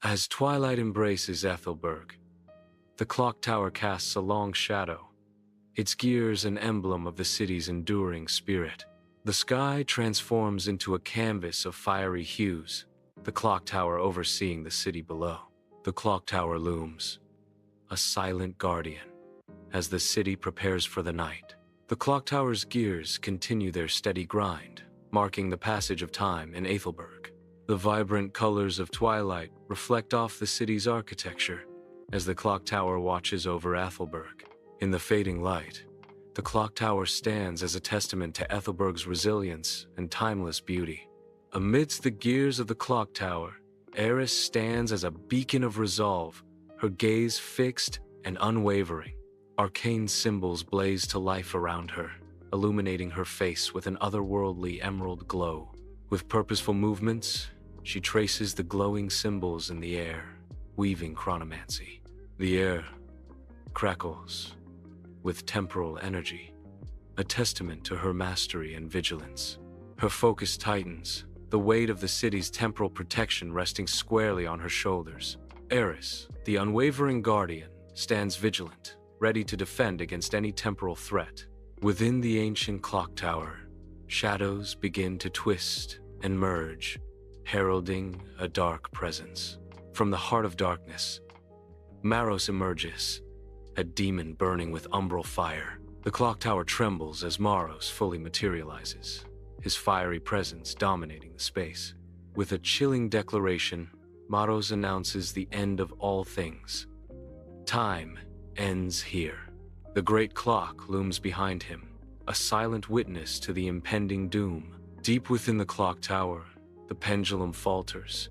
As twilight embraces Aethelburg, the clock tower casts a long shadow, its gears an emblem of the city's enduring spirit. The sky transforms into a canvas of fiery hues, the clock tower overseeing the city below. The clock tower looms, a silent guardian, as the city prepares for the night. The clock tower's gears continue their steady grind, marking the passage of time in Aethelburg. The vibrant colors of twilight reflect off the city's architecture as the clock tower watches over Aethelburg. In the fading light, the clock tower stands as a testament to Aethelburg's resilience and timeless beauty. Amidst the gears of the clock tower, Eris stands as a beacon of resolve, her gaze fixed and unwavering. Arcane symbols blaze to life around her, illuminating her face with an otherworldly emerald glow. With purposeful movements, she traces the glowing symbols in the air, weaving chronomancy. The air crackles with temporal energy, a testament to her mastery and vigilance. Her focus tightens, the weight of the city's temporal protection resting squarely on her shoulders. Eris, the unwavering guardian, stands vigilant, ready to defend against any temporal threat. Within the ancient clock tower, shadows begin to twist and merge, heralding a dark presence. From the heart of darkness, Maros emerges, a demon burning with umbral fire. The clock tower trembles as Maros fully materializes, his fiery presence dominating the space. With a chilling declaration, Maros announces the end of all things. Time ends here. The great clock looms behind him, a silent witness to the impending doom. Deep within the clock tower, the pendulum falters,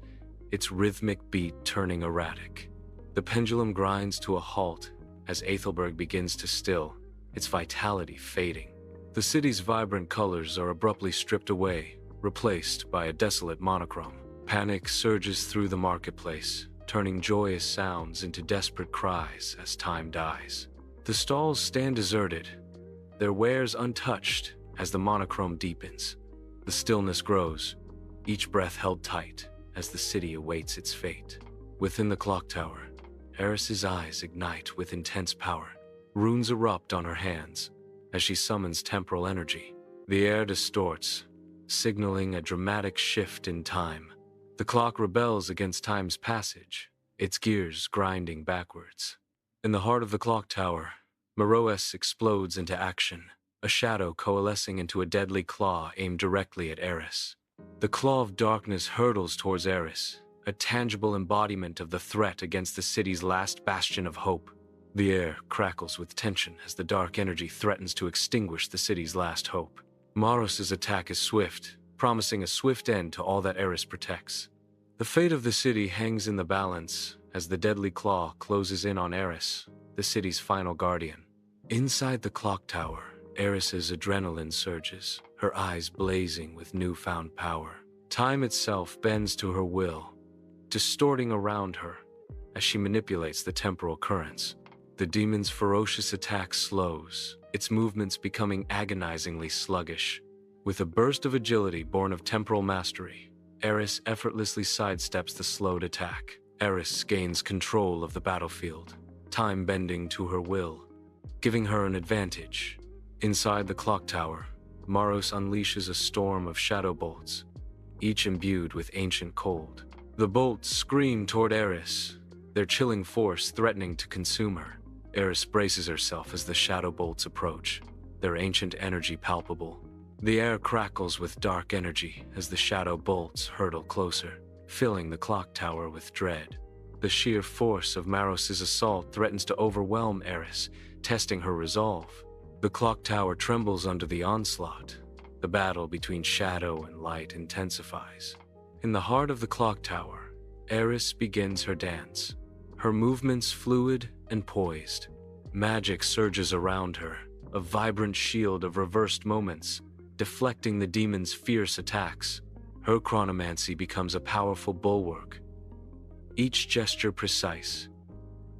its rhythmic beat turning erratic. The pendulum grinds to a halt as Aethelburg begins to still, its vitality fading. The city's vibrant colors are abruptly stripped away, replaced by a desolate monochrome. Panic surges through the marketplace, turning joyous sounds into desperate cries as time dies. The stalls stand deserted, their wares untouched as the monochrome deepens. The stillness grows, each breath held tight as the city awaits its fate. Within the clock tower, Eris's eyes ignite with intense power. Runes erupt on her hands as she summons temporal energy. The air distorts, signaling a dramatic shift in time. The clock rebels against time's passage, its gears grinding backwards. In the heart of the clock tower, Maros explodes into action, a shadow coalescing into a deadly claw aimed directly at Eris. The claw of darkness hurtles towards Eris, a tangible embodiment of the threat against the city's last bastion of hope. The air crackles with tension as the dark energy threatens to extinguish the city's last hope. Maros's attack is swift, promising a swift end to all that Eris protects. The fate of the city hangs in the balance as the deadly claw closes in on Eris, the city's final guardian. Inside the clock tower, Eris's adrenaline surges, her eyes blazing with newfound power. Time itself bends to her will, distorting around her as she manipulates the temporal currents. The demon's ferocious attack slows, its movements becoming agonizingly sluggish. With a burst of agility born of temporal mastery, Eris effortlessly sidesteps the slowed attack. Eris gains control of the battlefield, time bending to her will, giving her an advantage. Inside the clock tower, Maros unleashes a storm of shadow bolts, each imbued with ancient cold. The bolts scream toward Eris, their chilling force threatening to consume her. Eris braces herself as the shadow bolts approach, their ancient energy palpable. The air crackles with dark energy as the shadow bolts hurtle closer, filling the clock tower with dread. The sheer force of Maros's assault threatens to overwhelm Eris, testing her resolve. The clock tower trembles under the onslaught. The battle between shadow and light intensifies. In the heart of the clock tower, Eris begins her dance, her movements fluid and poised. Magic surges around her, a vibrant shield of reversed moments, deflecting the demon's fierce attacks. Her chronomancy becomes a powerful bulwark, each gesture precise,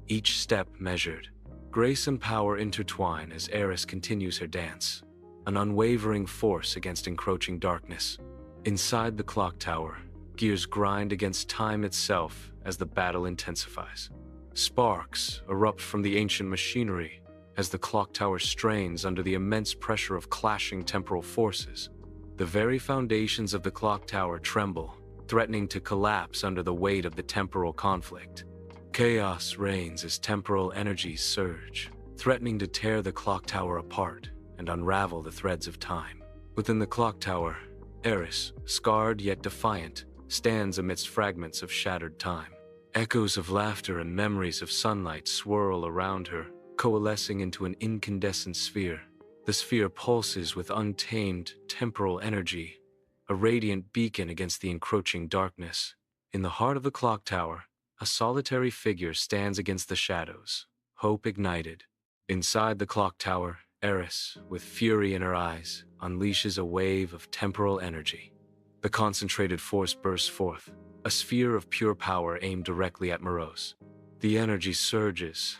each step measured. Grace and power intertwine as Eris continues her dance, an unwavering force against encroaching darkness. Inside the clock tower, gears grind against time itself as the battle intensifies. Sparks erupt from the ancient machinery as the clock tower strains under the immense pressure of clashing temporal forces. The very foundations of the clock tower tremble, threatening to collapse under the weight of the temporal conflict. Chaos reigns as temporal energies surge, threatening to tear the clock tower apart and unravel the threads of time. Within the clock tower, Eris, scarred yet defiant, stands amidst fragments of shattered time. Echoes of laughter and memories of sunlight swirl around her, coalescing into an incandescent sphere. The sphere pulses with untamed temporal energy, a radiant beacon against the encroaching darkness. In the heart of the clock tower, a solitary figure stands against the shadows, hope ignited. Inside the clock tower, Eris, with fury in her eyes, unleashes a wave of temporal energy. The concentrated force bursts forth, a sphere of pure power aimed directly at Morose. The energy surges,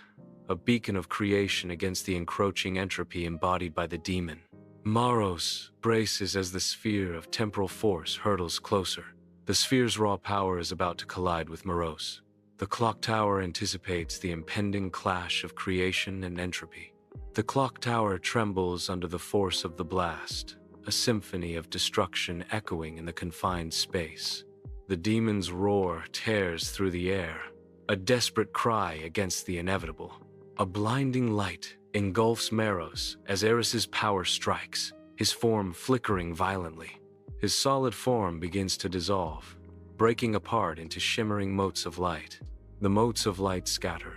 a beacon of creation against the encroaching entropy embodied by the demon. Morose braces as the sphere of temporal force hurtles closer. The sphere's raw power is about to collide with Morose. The clock tower anticipates the impending clash of creation and entropy. The clock tower trembles under the force of the blast, a symphony of destruction echoing in the confined space. The demon's roar tears through the air, a desperate cry against the inevitable. A blinding light engulfs Morose as Eris's power strikes, his form flickering violently. His solid form begins to dissolve, breaking apart into shimmering motes of light. The motes of light scatter,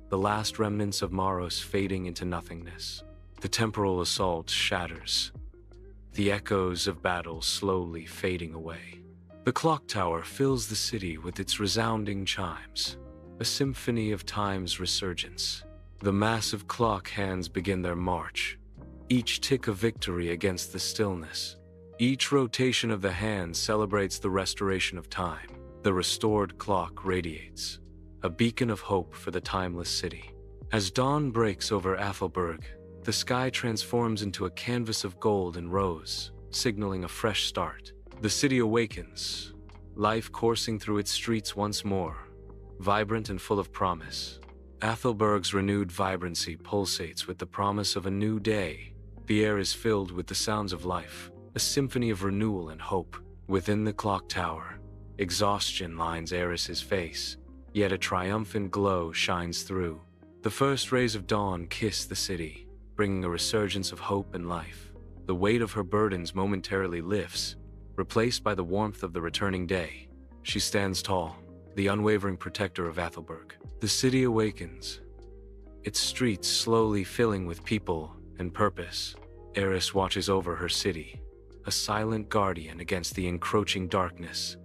the last remnants of Morose fading into nothingness. The temporal assault shatters, the echoes of battle slowly fading away. The clock tower fills the city with its resounding chimes, a symphony of time's resurgence. The massive clock hands begin their march, each tick of victory against the stillness. Each rotation of the hands celebrates the restoration of time. The restored clock radiates, a beacon of hope for the timeless city. As dawn breaks over Aethelburg, the sky transforms into a canvas of gold and rose, signaling a fresh start. The city awakens, life coursing through its streets once more, vibrant and full of promise. Aethelburg's renewed vibrancy pulsates with the promise of a new day. The air is filled with the sounds of life, a symphony of renewal and hope. Within the clock tower, exhaustion lines Eris's face, yet a triumphant glow shines through. The first rays of dawn kiss the city, bringing a resurgence of hope and life. The weight of her burdens momentarily lifts, replaced by the warmth of the returning day. She stands tall, the unwavering protector of Aethelburg. The city awakens, its streets slowly filling with people and purpose. Eris watches over her city, a silent guardian against the encroaching darkness.